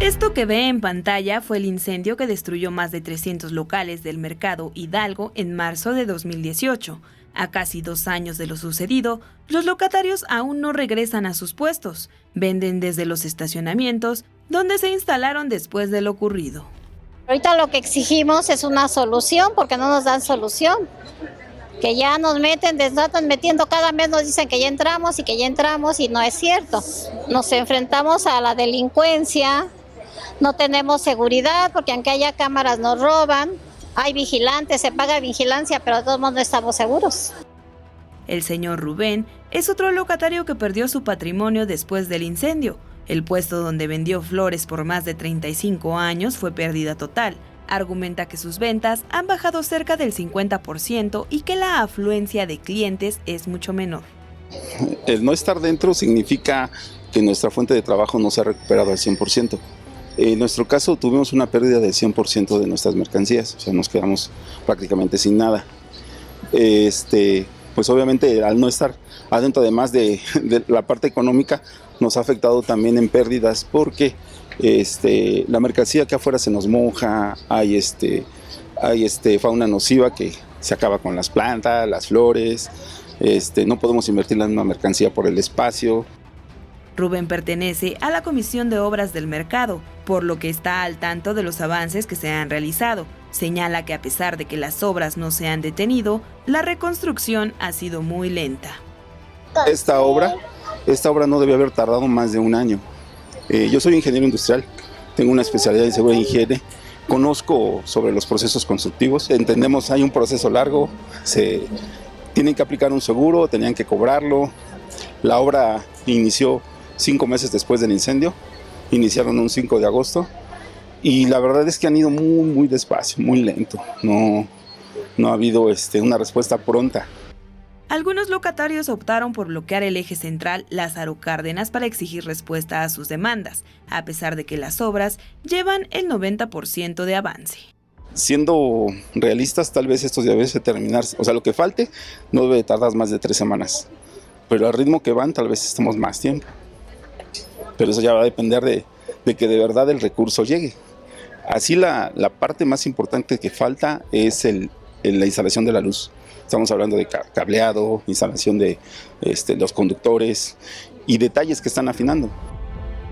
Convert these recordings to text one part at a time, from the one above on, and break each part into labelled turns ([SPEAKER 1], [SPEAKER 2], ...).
[SPEAKER 1] Esto que ve en pantalla fue el incendio que destruyó más de 300 locales del mercado Hidalgo en marzo de 2018. A casi 2 años de lo sucedido, los locatarios aún no regresan a sus puestos. Venden desde los estacionamientos, donde se instalaron después de lo ocurrido.
[SPEAKER 2] Ahorita lo que exigimos es una solución, porque no nos dan solución. Que ya nos están metiendo cada mes, nos dicen que ya entramos y no es cierto. Nos enfrentamos a la delincuencia, no tenemos seguridad porque aunque haya cámaras nos roban, hay vigilantes, se paga vigilancia, pero de todos modos no estamos seguros.
[SPEAKER 1] El señor Rubén es otro locatario que perdió su patrimonio después del incendio. El puesto donde vendió flores por más de 35 años fue pérdida total. Argumenta que sus ventas han bajado cerca del 50% y que la afluencia de clientes es mucho menor.
[SPEAKER 3] El no estar dentro significa que nuestra fuente de trabajo no se ha recuperado al 100%. En nuestro caso tuvimos una pérdida del 100% de nuestras mercancías, o sea, nos quedamos prácticamente sin nada. Pues obviamente al no estar adentro, además de la parte económica, nos ha afectado también en pérdidas porque la mercancía que afuera se nos moja, hay fauna nociva que se acaba con las plantas, las flores, no podemos invertir en una mercancía por el espacio.
[SPEAKER 1] Rubén pertenece a la Comisión de Obras del Mercado, por lo que está al tanto de los avances que se han realizado. Señala que a pesar de que las obras no se han detenido, la reconstrucción ha sido muy lenta.
[SPEAKER 3] Esta obra no debe haber tardado más de un año. Yo soy ingeniero industrial, tengo una especialidad en seguridad e higiene, conozco sobre los procesos constructivos, entendemos hay un proceso largo, se tienen que aplicar un seguro, tenían que cobrarlo. La obra inició 5 meses después del incendio, iniciaron un 5 de agosto y la verdad es que han ido muy despacio, muy lento, no ha habido una respuesta pronta.
[SPEAKER 1] Algunos locatarios optaron por bloquear el eje central Lázaro Cárdenas para exigir respuesta a sus demandas, a pesar de que las obras llevan el 90% de avance.
[SPEAKER 3] Siendo realistas, tal vez esto debe terminar, o sea, lo que falte no debe tardar más de 3 semanas, pero al ritmo que van tal vez estemos más tiempo. Pero eso ya va a depender de que de verdad el recurso llegue. Así la parte más importante que falta es la instalación de la luz. Estamos hablando de cableado, instalación de los conductores y detalles que están afinando.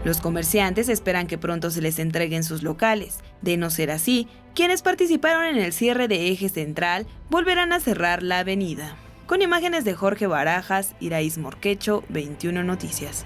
[SPEAKER 1] Los comerciantes esperan que pronto se les entreguen sus locales. De no ser así, quienes participaron en el cierre de eje central volverán a cerrar la avenida. Con imágenes de Jorge Barajas, Iraís Morquecho, 21 Noticias.